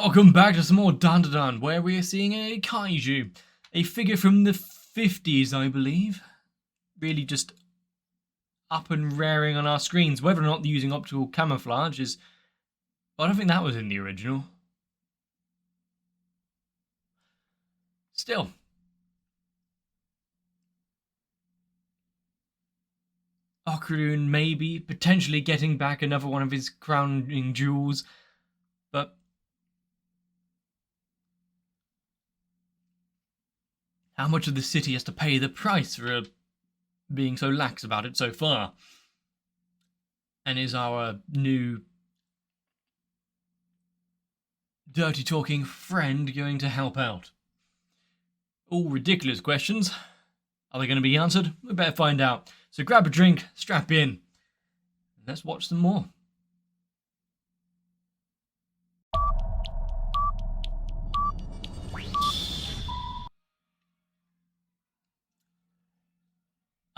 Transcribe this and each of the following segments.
Welcome back to some more DanDaDan, where we are seeing a kaiju. A figure from the 50s, I believe. Really just up and raring on our screens. Whether or not they're using optical camouflage is... I don't think that was in the original. Still. Okarun maybe, potentially getting back another one of his crowning jewels. But... how much of the city has to pay the price for being so lax about it so far? And is our new dirty talking friend going to help out? All ridiculous questions. Are they going to be answered? We better find out. So grab a drink, strap in, and let's watch some more.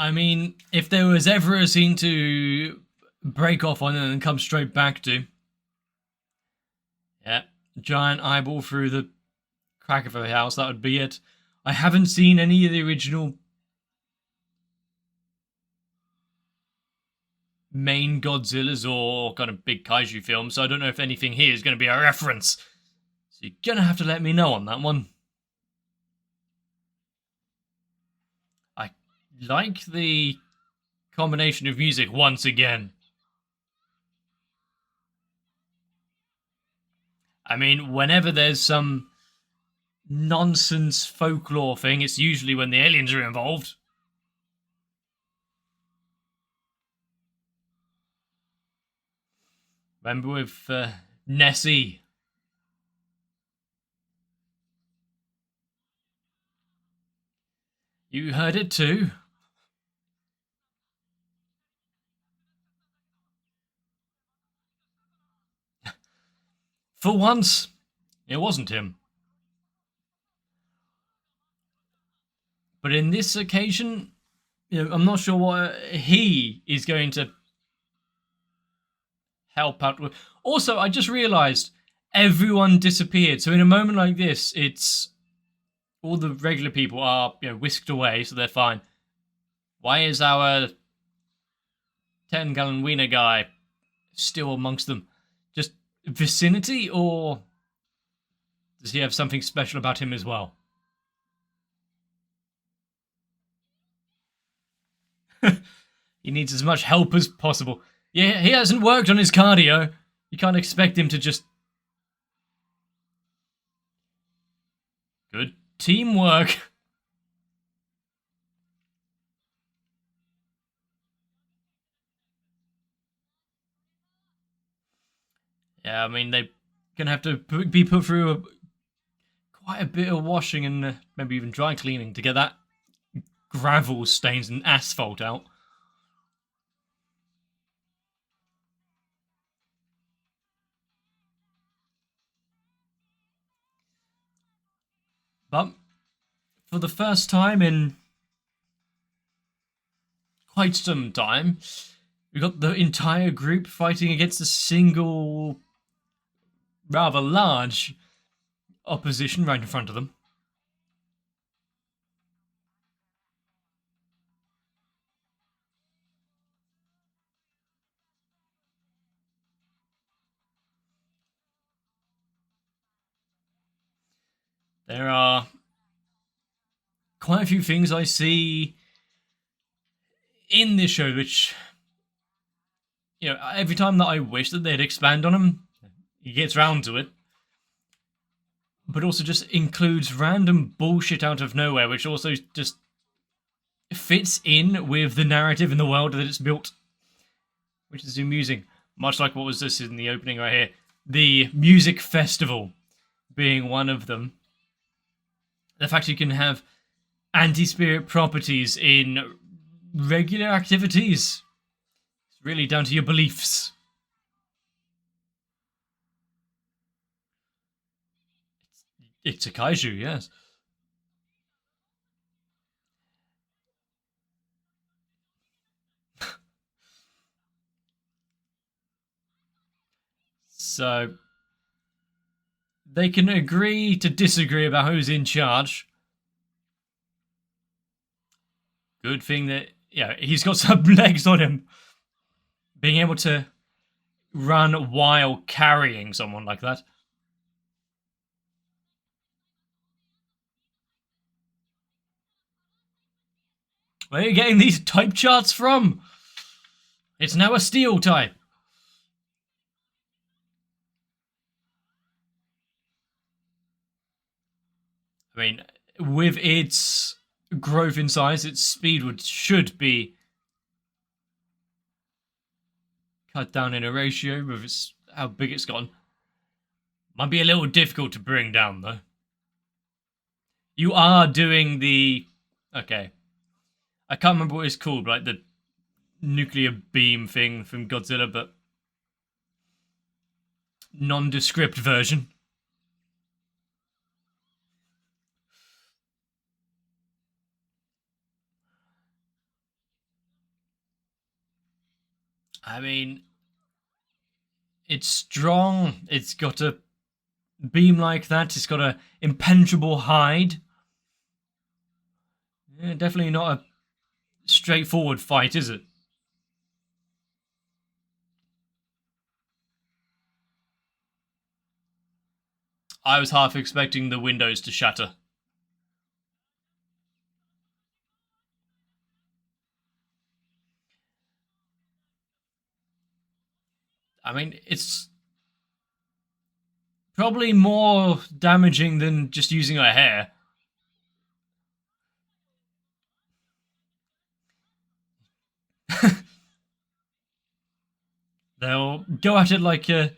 I mean, if there was ever a scene to break off on and then come straight back to... yeah, giant eyeball through the crack of her house, that would be it. I haven't seen any of the original main Godzillas or kind of big kaiju films, so I don't know if anything here is going to be a reference. So you're going to have to let me know on that one. I like the combination of music once again. I mean, whenever there's some nonsense folklore thing, it's usually when the aliens are involved. Remember with Nessie? You heard it too? For once, it wasn't him. But in this occasion, I'm not sure what he is going to help out with. Also, I just realised everyone disappeared. So in a moment like this, it's all the regular people are whisked away, so they're fine. Why is our 10-gallon wiener guy still amongst them? Just vicinity, or does he have something special about him as well? He needs as much help as possible. Yeah, he hasn't worked on his cardio. You can't expect him to just... good teamwork. Yeah, I mean, they're gonna have to be put through quite a bit of washing and maybe even dry cleaning to get that gravel stains and asphalt out. But for the first time in quite some time, we got the entire group fighting against a single, rather large opposition right in front of them. There are quite a few things I see in this show which, every time that I wish that they'd expand on them, he gets round to it. But also just includes random bullshit out of nowhere, which also just fits in with the narrative and the world that it's built, which is amusing. Much like what was this in the opening right here, the music festival being one of them. The fact you can have anti-spirit properties in regular activities. It's really down to your beliefs. It's a kaiju, yes. So They can agree to disagree about who's in charge. Good thing that, yeah, he's got some legs on him. Being able to run while carrying someone like that. Where are you getting these type charts from? It's now a steel type. I mean, with its growth in size, its speed should be cut down in a ratio with how big it's gotten. Might be a little difficult to bring down, though. You are doing the... Okay. I can't remember what it's called, like the nuclear beam thing from Godzilla, but... nondescript version. I mean, it's strong. It's got a beam like that. It's got a impenetrable hide. Yeah, definitely not a straightforward fight, is it? I was half expecting the windows to shatter. I mean, it's probably more damaging than just using her hair. They'll go at it like a...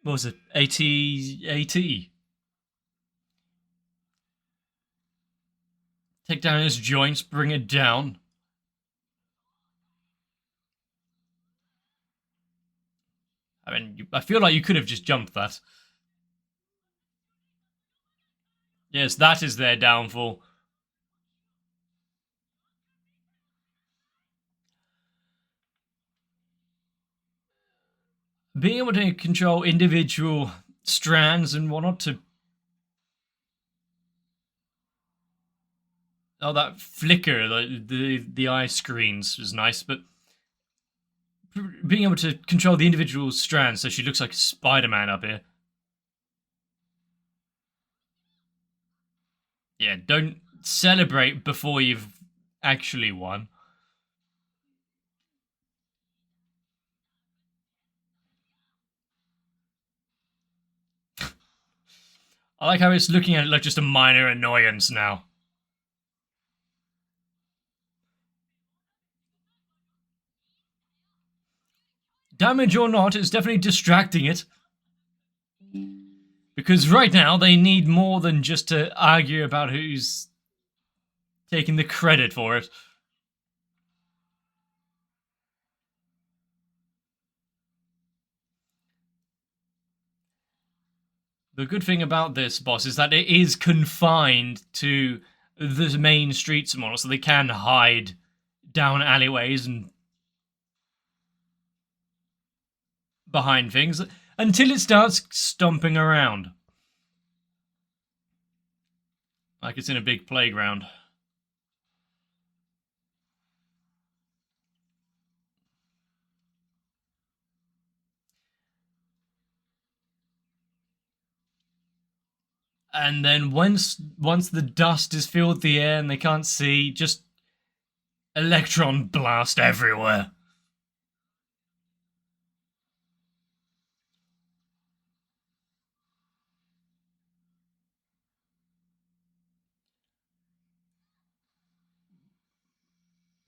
what was it? AT? Take down his joints, bring it down. I mean, I feel like you could have just jumped that. Yes, that is their downfall. Being able to control individual strands and whatnot to... oh, that flicker, the eye screens was nice, but being able to control the individual strands so she looks like Spider-Man up here. Yeah, don't celebrate before you've actually won. I like how it's looking at it like just a minor annoyance now. Damage or not, it's definitely distracting it. Because right now, they need more than just to argue about who's taking the credit for it. The good thing about this boss is that it is confined to the main streets model, so they can hide down alleyways and behind things until it starts stomping around. Like it's in a big playground. And then once the dust has filled the air and they can't see, just electron blast everywhere.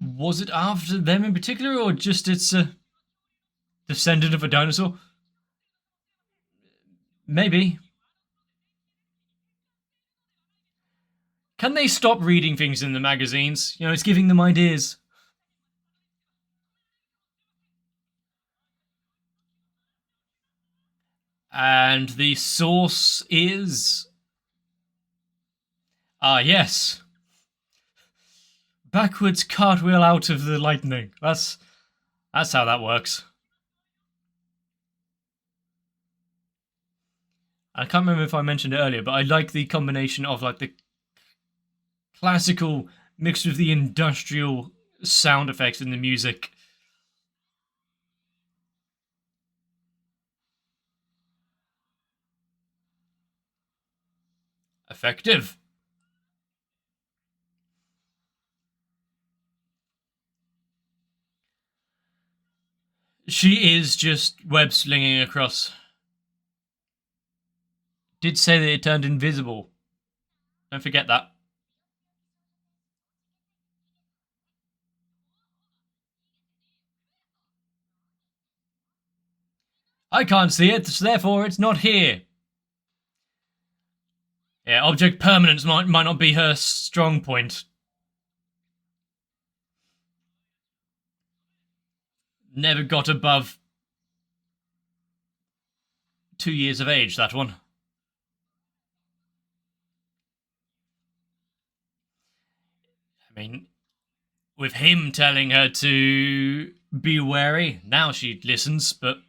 Was it after them in particular, or just it's a descendant of a dinosaur? Maybe. Can they stop reading things in the magazines? You know, it's giving them ideas. And the source is... ah, yes. Backwards cartwheel out of the lightning. That's how that works. I can't remember if I mentioned it earlier, but I like the combination of like the classical mixed with the industrial sound effects in the music. Effective. She is just web slinging across. Did say that it turned invisible. Don't forget that. I can't see it, so therefore it's not here. Yeah, object permanence might not be her strong point. Never got above 2 years of age, that one. I mean, with him telling her to be wary, now she listens, but...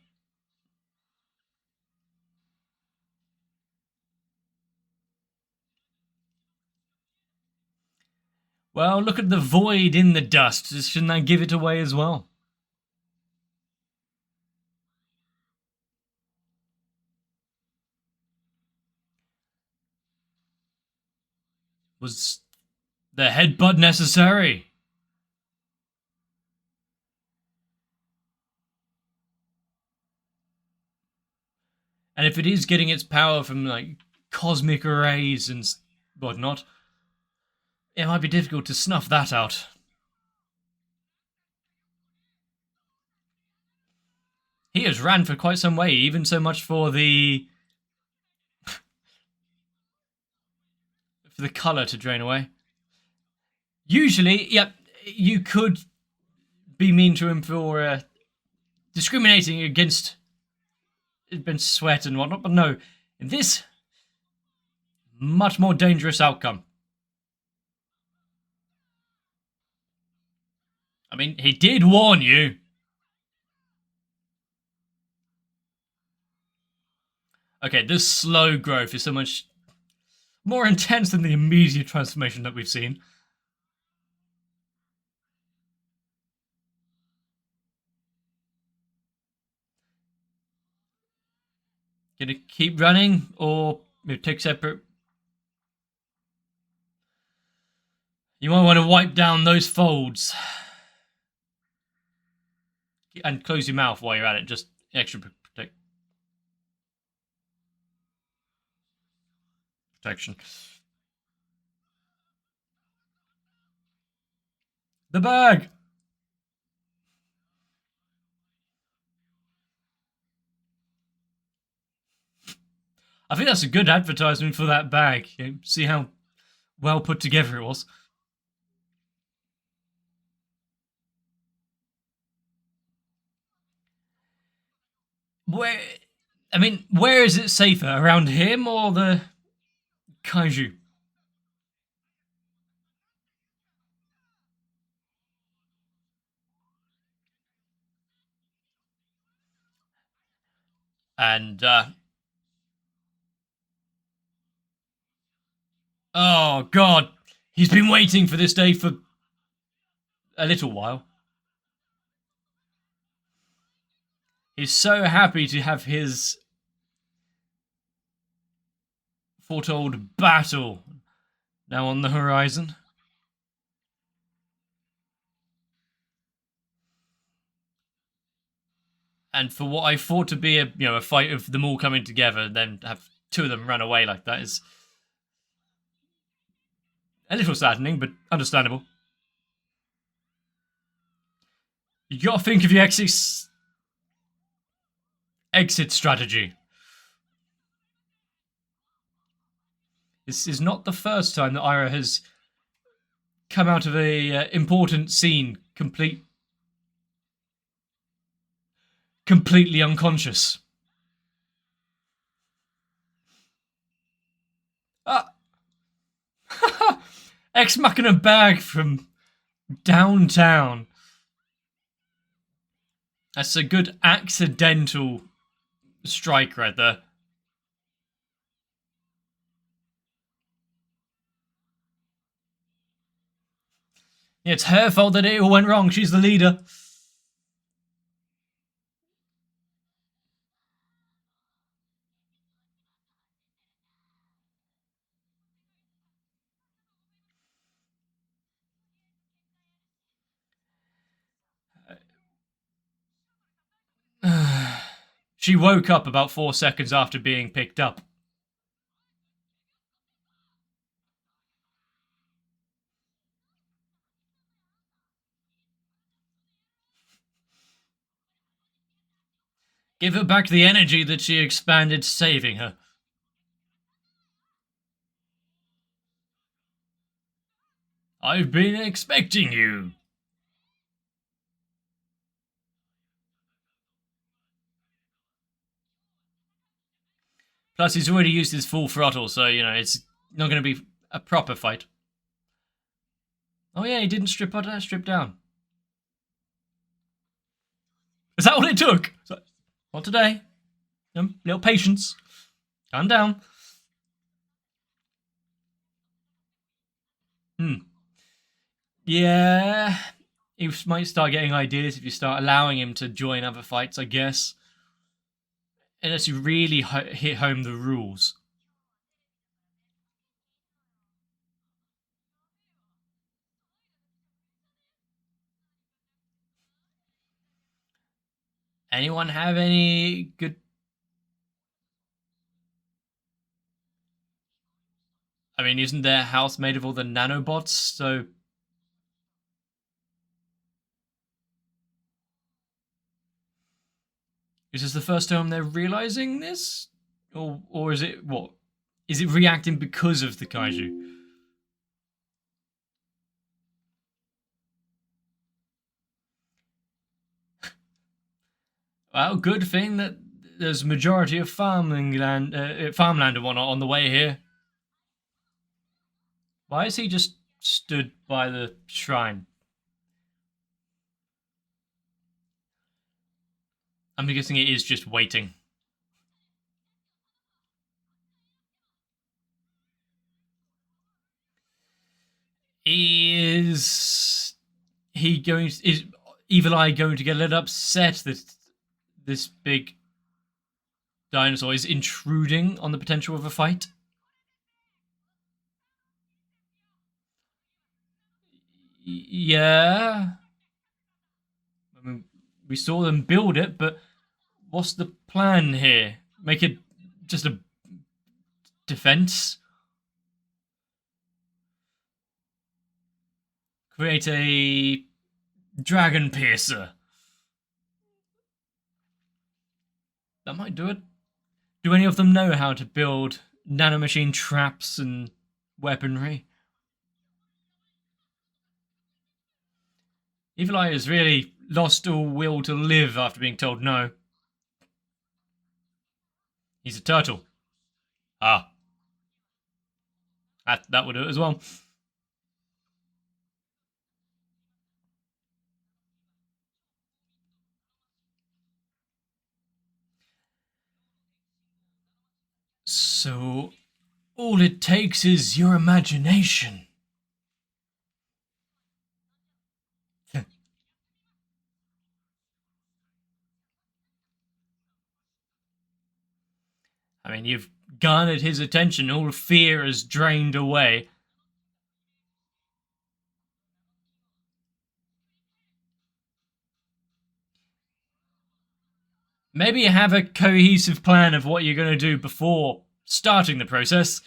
Well, look at the void in the dust. Shouldn't I give it away as well? Was the headbutt necessary? And if it is getting its power from, like, cosmic rays and whatnot, it might be difficult to snuff that out. He has ran for quite some way, even so much for the... for the colour to drain away. Usually, yeah, you could be mean to him for discriminating against sweat and whatnot, but no, in this, much more dangerous outcome. I mean, he did warn you. Okay, this slow growth is so much more intense than the immediate transformation that we've seen. Gonna keep running or take separate? You might want to wipe down those folds. And close your mouth while you're at it, just extra protection. The bag! I think that's a good advertisement for that bag. See how well put together it was. Where is it safer? Around him or the kaiju? And, oh god, he's been waiting for this day for a little while. He's so happy to have his foretold battle now on the horizon. And for what I thought to be a fight of them all coming together, then have two of them run away like that is a little saddening, but understandable. You gotta think of your exit strategy. This is not the first time that Ira has come out of a important scene completely unconscious. Ex Machina bag from downtown. That's a good accidental strike right there. It's her fault that it all went wrong. She's the leader. She woke up about 4 seconds after being picked up. Give her back the energy that she expanded, saving her. I've been expecting you. Plus, he's already used his full throttle, so, you know, it's not going to be a proper fight. Oh yeah, he didn't strip down. Is that all it took? Not today. Little patience. Calm down. Yeah. He might start getting ideas if you start allowing him to join other fights, I guess. Unless you really hit home the rules. Anyone have any good... I mean, isn't their house made of all the nanobots, so... Is this the first time they're realizing this? Or is it what? Is it reacting because of the kaiju? Well, good thing that there's a majority of farmland and whatnot on the way here. Why is he just stood by the shrine? I'm guessing it is just waiting. Is Evil Eye going to get a little upset that this big dinosaur is intruding on the potential of a fight? Yeah. I mean, we saw them build it, but what's the plan here? Make it just a defense? Create a dragon piercer. That might do it. Do any of them know how to build nanomachine traps and weaponry? Evil Eye has really lost all will to live after being told no. He's a turtle. Ah. That would do it as well. So, all it takes is your imagination. I mean, you've garnered his attention, all fear is drained away. Maybe have a cohesive plan of what you're going to do before starting the process.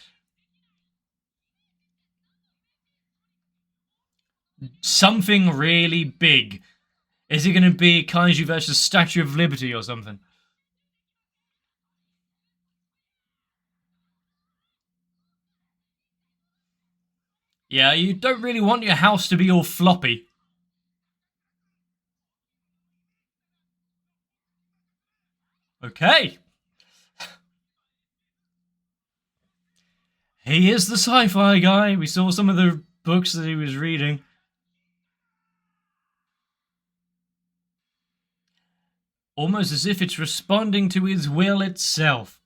Something really big. Is it going to be Kaiju versus Statue of Liberty or something? Yeah, you don't really want your house to be all floppy. Okay. He is the sci-fi guy. We saw some of the books that he was reading. Almost as if it's responding to his will itself.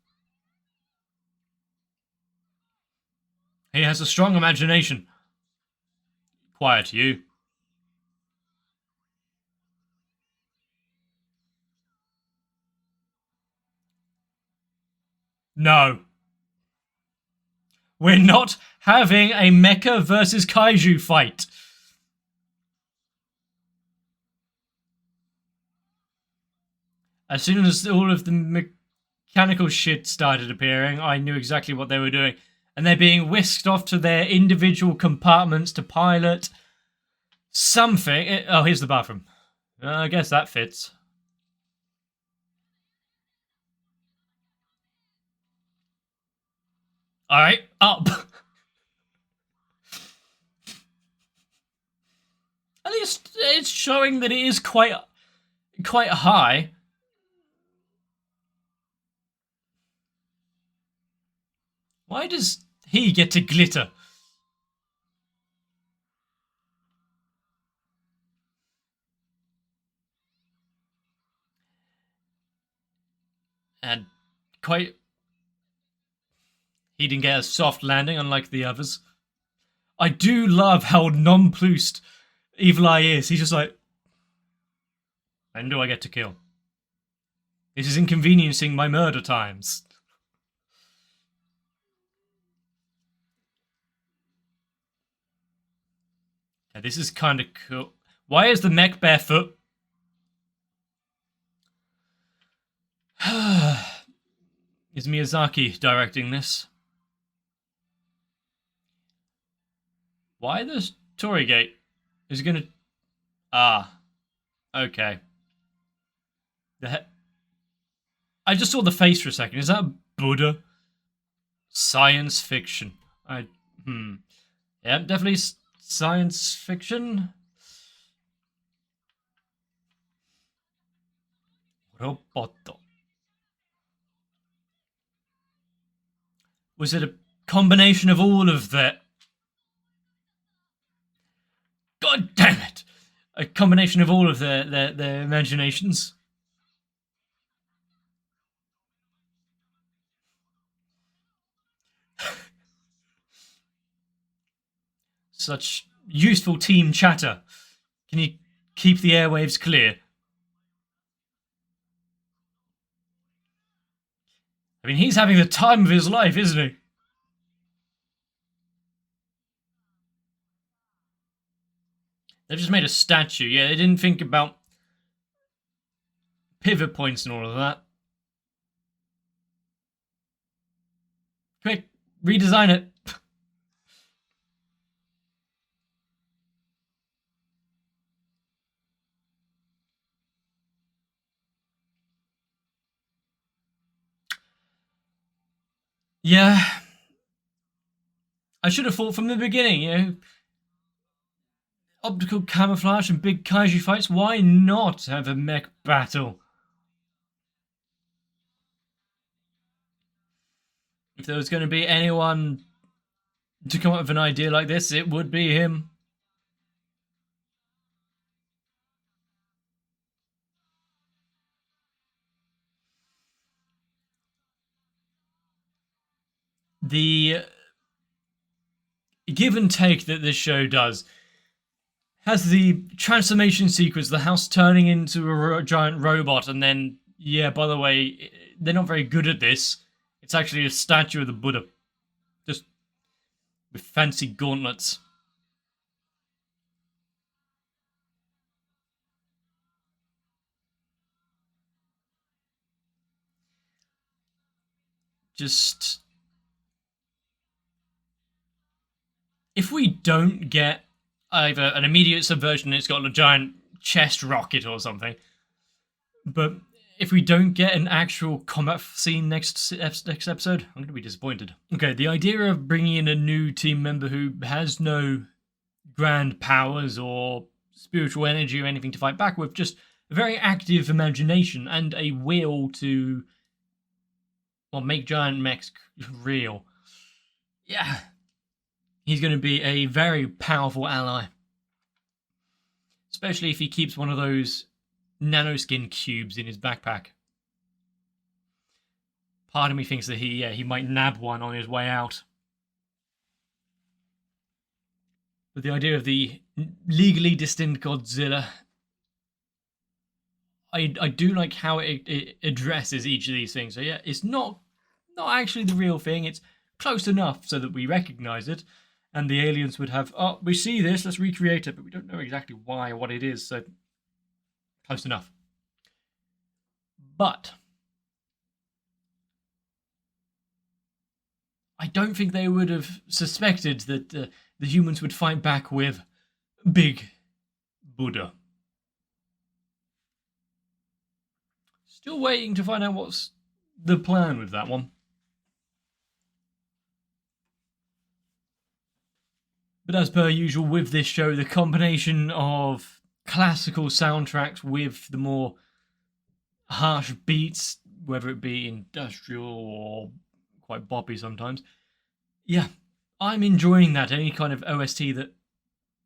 He has a strong imagination. Quiet, you. No. We're not having a mecha versus kaiju fight. As soon as all of the mechanical shit started appearing, I knew exactly what they were doing. And they're being whisked off to their individual compartments to pilot something. Oh, here's the bathroom. I guess that fits. Alright, up. At least it's showing that it is quite high. Why does he get to glitter? And he didn't get a soft landing, unlike the others. I do love how nonplussed Evil Eye is. He's just like, when do I get to kill? This is inconveniencing my murder times. Yeah, this is kind of cool. Why is the mech barefoot? Is Miyazaki directing this? Why the Torii Gate? Is it gonna... Ah. Okay. I just saw the face for a second. Is that Buddha? Science fiction. Yeah, definitely science fiction. Robot. Was it a combination of all of that? God damn it! A combination of all of their imaginations. Such useful team chatter. Can you keep the airwaves clear? I mean, he's having the time of his life, isn't he? They've just made a statue. Yeah, they didn't think about pivot points and all of that. Quick, redesign it. Yeah. I should have thought from the beginning, you know. Optical camouflage and big kaiju fights, why not have a mech battle? If there was going to be anyone to come up with an idea like this, it would be him. The give and take that this show does has the transformation sequence, the house turning into a giant robot, and then, yeah, by the way, they're not very good at this. It's actually a statue of the Buddha. Just with fancy gauntlets. Just... if we don't get either an immediate subversion, it's got a giant chest rocket or something, but if we don't get an actual combat scene next episode, I'm going to be disappointed. Okay, the idea of bringing in a new team member who has no grand powers or spiritual energy or anything to fight back with, just a very active imagination and a will to, well, make giant mechs real. Yeah. He's going to be a very powerful ally. Especially if he keeps one of those nanoskin cubes in his backpack. Part of me thinks that he might nab one on his way out. But the idea of the legally distinct Godzilla, I do like how it addresses each of these things. So yeah, it's not not actually the real thing. It's close enough so that we recognize it, and the aliens would have, oh, we see this, let's recreate it, but we don't know exactly why or what it is, so close enough. But I don't think they would have suspected that the humans would fight back with Big Buddha. Still waiting to find out what's the plan with that one. But as per usual with this show, the combination of classical soundtracks with the more harsh beats, whether it be industrial or quite boppy sometimes, yeah, I'm enjoying that. Any kind of OST that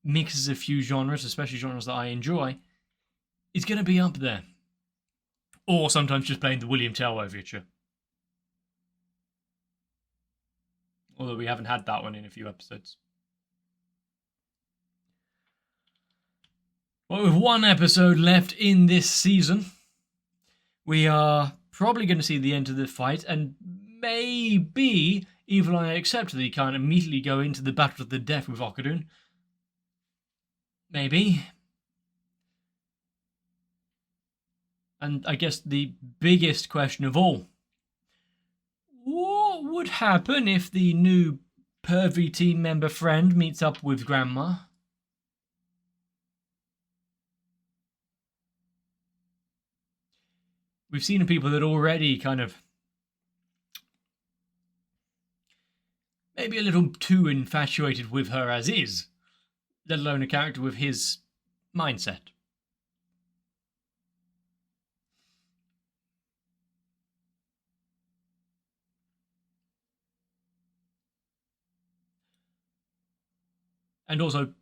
mixes a few genres, especially genres that I enjoy, is going to be up there. Or sometimes just playing the William Tell overture. Although we haven't had that one in a few episodes. Well, with one episode left in this season, we are probably going to see the end of the fight, and maybe Evil Eye accept that he can't immediately go into the battle to the death with Okudun. Maybe. And I guess the biggest question of all, what would happen if the new pervy team member friend meets up with Grandma? We've seen people that already kind of maybe a little too infatuated with her as is, let alone a character with his mindset. And also,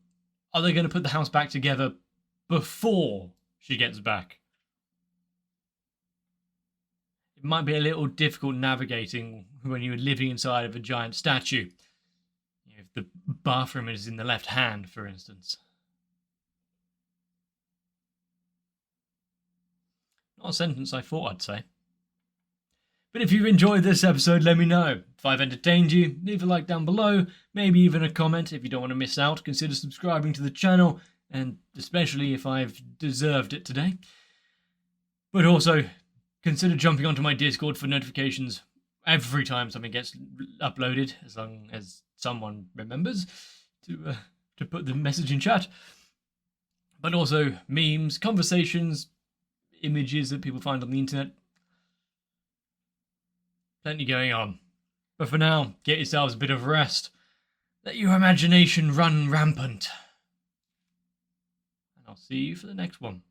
are they going to put the house back together before she gets back? It might be a little difficult navigating when you're living inside of a giant statue. If the bathroom is in the left hand, for instance. Not a sentence I thought I'd say. But if you've enjoyed this episode, let me know. If I've entertained you, leave a like down below, maybe even a comment. If you don't want to miss out, consider subscribing to the channel, and especially if I've deserved it today. But also, consider jumping onto my Discord for notifications every time something gets uploaded, as long as someone remembers to put the message in chat. But also memes, conversations, images that people find on the internet. Plenty going on. But for now, get yourselves a bit of rest. Let your imagination run rampant. And I'll see you for the next one.